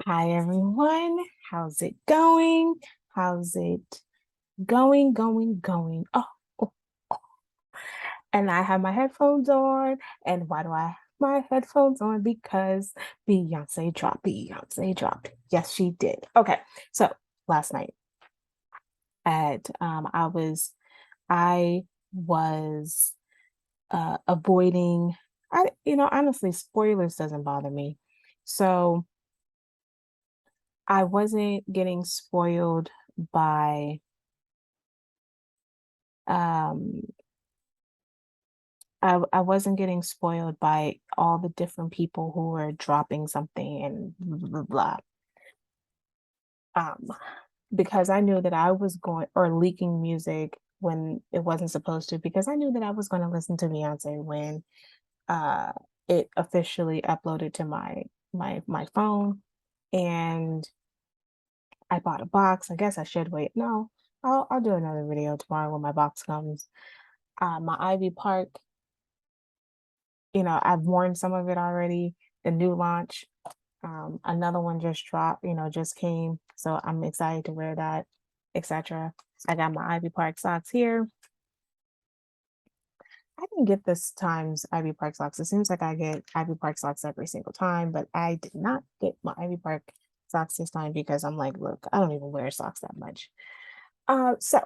Hi everyone. How's it going? How's it going? Oh, oh. And I have my headphones on. And why do I have my headphones on? Because Beyonce dropped. Yes, she did. Okay. So last night at I was avoiding honestly, spoilers doesn't bother me. So I wasn't getting spoiled by um I wasn't getting spoiled by all the different people who were dropping something and blah, blah, blah. Um, because I knew that I was going or leaking music when it wasn't supposed to, because I knew that I was going to listen to Beyonce when uh it officially uploaded to my phone, and I bought a box. I guess I should wait. No, I'll do another video tomorrow when my box comes. My Ivy Park, I've worn some of it already. The new launch, another one just dropped, just came. So I'm excited to wear that, etc. I got my Ivy Park socks here. I didn't get this time's Ivy Park socks. It seems like I get Ivy Park socks every single time, but I did not get my Ivy Park socks this time because I'm like, look, I don't even wear socks that much. So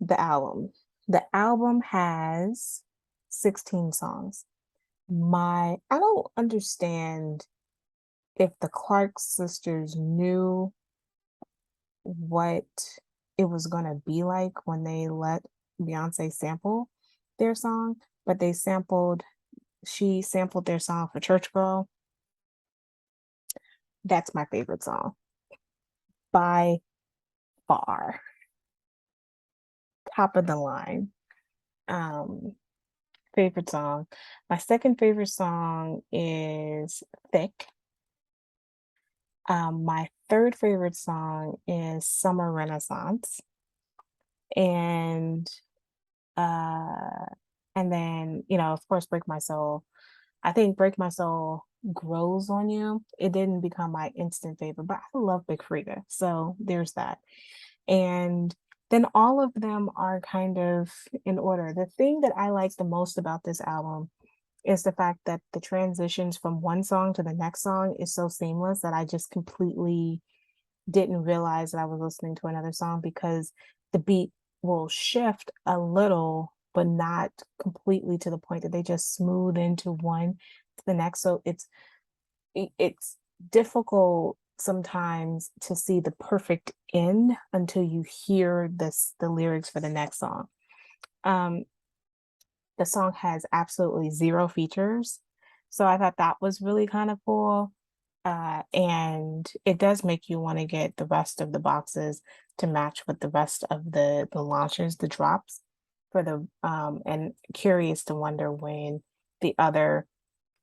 the album. The album has 16 songs. I don't understand if the Clark sisters knew what it was gonna be like when they let Beyonce sample their song, but she sampled their song for Church Girl. That's my favorite song by far, top of the line. Um, Favorite song. My second favorite song is Thick. My third favorite song is Summer Renaissance. And uh and then, of course, Break My Soul. I think Break My Soul grows on you. It didn't become my instant favorite, but I love Big Frida. So there's that. And then all of them are kind of in order. The thing that I like the most about this album is the fact that the transitions from one song to the next song is so seamless that I just completely didn't realize that I was listening to another song, because the beat will shift a little, but not completely to the point that they just smooth into one to the next. So it's difficult sometimes to see the perfect end until you hear the lyrics for the next song. Um, the song has absolutely zero features, so I thought that was really kind of cool. And it does make you want to get the rest of the boxes to match with the rest of the launches, the drops for the and curious to wonder when the other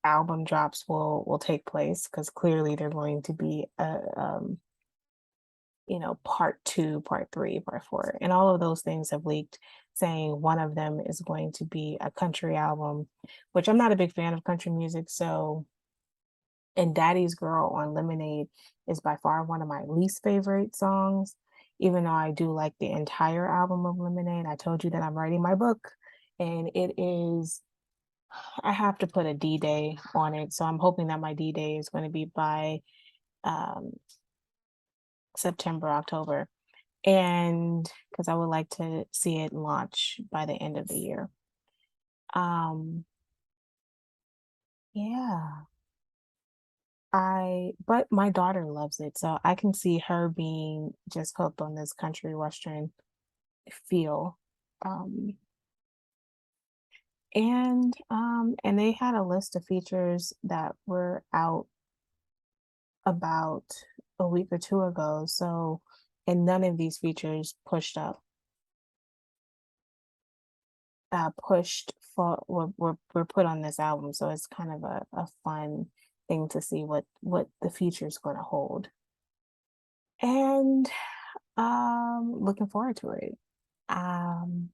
album drops will take place, because clearly they're going to be part two, part three, part four, and all of those things have leaked, saying one of them is going to be a country album, which I'm not a big fan of country music. So, and Daddy's Girl on Lemonade is by far one of my least favorite songs, even though I do like the entire album of Lemonade. I told you that I'm writing my book, and I have to put a D day on it. So I'm hoping that my D day is going to be by um, September, October. And because I would like to see it launch by the end of the year. Um, yeah. But my daughter loves it, so I can see her being just hooked on this country western feel. Um, and they had a list of features that were out about a week or two ago. So, and none of these features pushed for were put on this album. So it's kind of a fun thing to see what the future is going to hold. And looking forward to it. Um,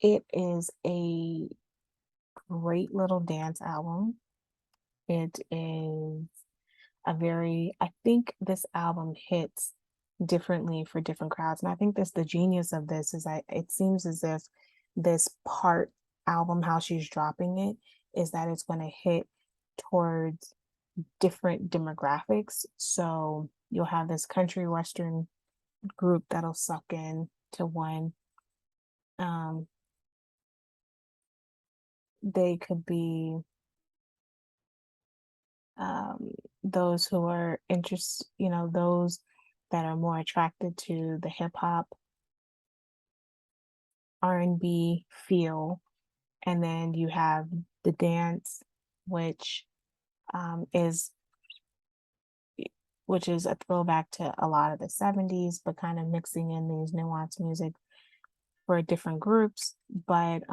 it is a great little dance album. It is I think this album hits differently for different crowds. And I think that's the genius of this is that it seems as if this part album, how she's dropping it, is that it's going to hit towards different demographics. So you'll have this country western group that'll suck in to one. Um, they could be um, those who are interested, those that are more attracted to the hip hop R&B feel, and then you have the dance, which um, is which is a throwback to a lot of the 70s, but kind of mixing in these nuanced music for different groups. But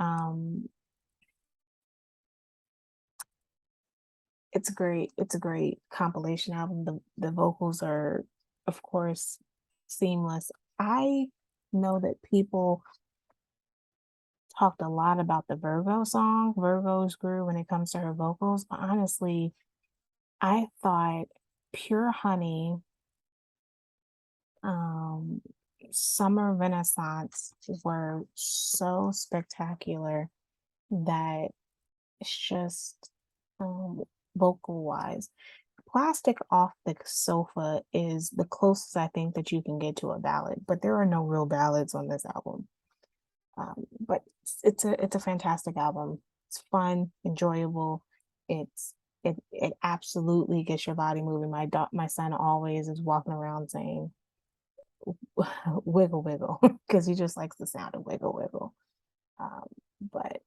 it's great. It's a great compilation album. The vocals are, of course, seamless. I know that people talked a lot about the Virgo song, Virgo's Grew, when it comes to her vocals, but honestly, I thought Pure Honey, um, Summer Renaissance were so spectacular that it's just um, vocal wise. Plastic Off the Sofa is the closest I think that you can get to a ballad, but there are no real ballads on this album. But it's a fantastic album. It's fun, enjoyable. It absolutely gets your body moving. My son always is walking around saying wiggle wiggle because he just likes the sound of wiggle wiggle. Um, but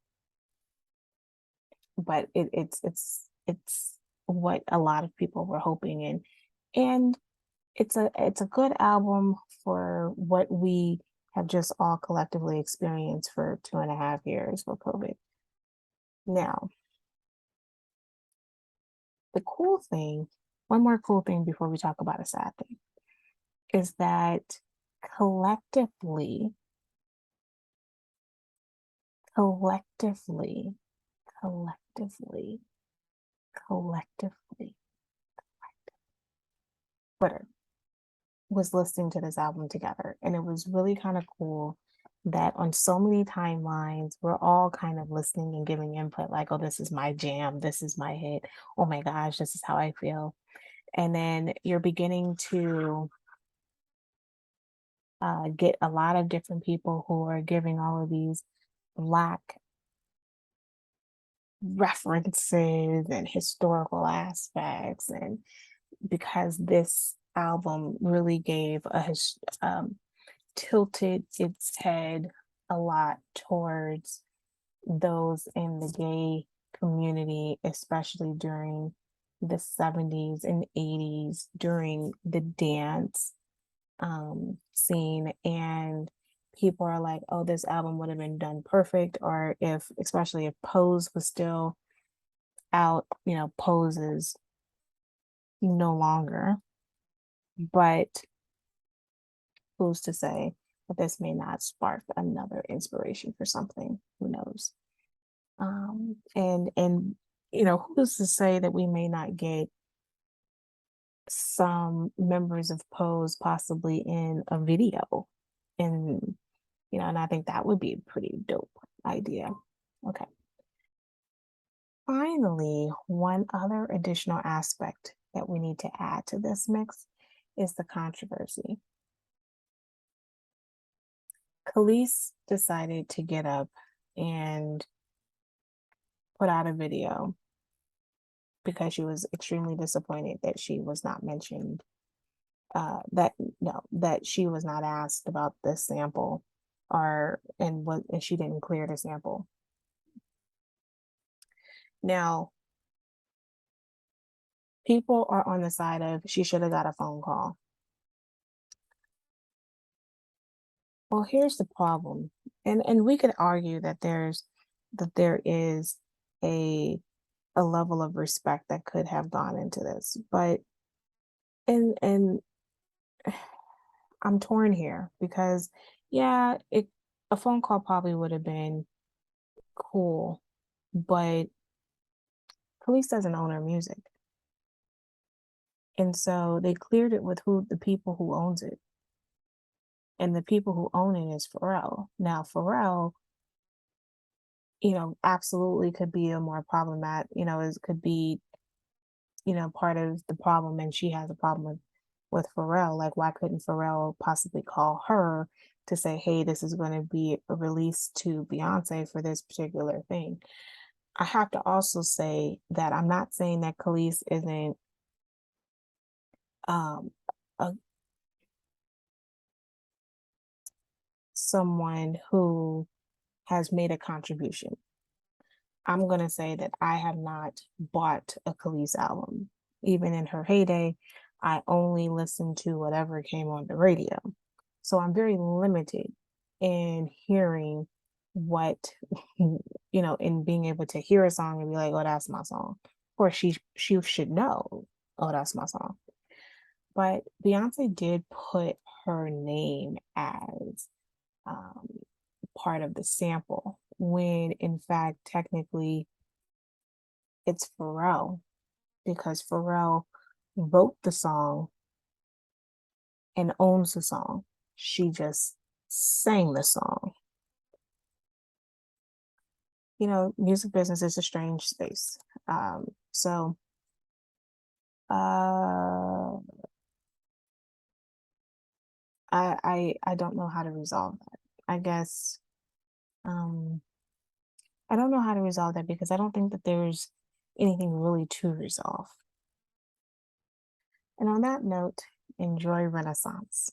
it's what a lot of people were hoping in, and it's a good album for what we have just all collectively experienced for 2.5 years with COVID. Now, the cool thing, one more cool thing before we talk about a sad thing, is that collectively, collectively, collectively, collectively, Twitter was listening to this album together. And it was really kind of cool that on so many timelines, we're all kind of listening and giving input like, oh, this is my jam. This is my hit. Oh my gosh, this is how I feel. And then you're beginning to get a lot of different people who are giving all of these Black references and historical aspects. And because this album really gave tilted its head a lot towards those in the gay community, especially during the 70s and 80s, during the dance scene. And people are like, oh, this album would have been done perfect. Or if, especially if Pose was still out, Pose is no longer. But who's to say that this may not spark another inspiration for something? Who knows? And who's to say that we may not get some members of Pose possibly in a video? And and I think that would be a pretty dope idea. Okay. Finally, one other additional aspect that we need to add to this mix is the controversy. Khalees decided to get up and put out a video because she was extremely disappointed that she was not mentioned, that no, that she was not asked about this sample, and she didn't clear the sample. Now, people are on the side of she should have got a phone call. Well, here's the problem. And we could argue that there is a level of respect that could have gone into this. But and I'm torn here because yeah, a phone call probably would have been cool, but Khalees doesn't own her music. And so they cleared it with who the people who owns it. And the people who own it is Pharrell. Now Pharrell, absolutely could be a more problematic, it could be, part of the problem, and she has a problem with Pharrell. Like, why couldn't Pharrell possibly call her to say, hey, this is going to be released to Beyonce for this particular thing? I have to also say that I'm not saying that Khalees isn't um a, someone who has made a contribution. I'm gonna say that I have not bought a Khalees album. Even in her heyday, I only listened to whatever came on the radio. So I'm very limited in hearing what, in being able to hear a song and be like, oh, that's my song. Or she should know, oh, that's my song. But Beyonce did put her name as um, part of the sample, when in fact, technically, it's Pharrell, because Pharrell wrote the song and owns the song. She just sang the song. Music business is a strange space. So uh, I don't know how to resolve that. I guess um, I don't know how to resolve that, because I don't think that there's anything really to resolve. And on that note, enjoy Renaissance.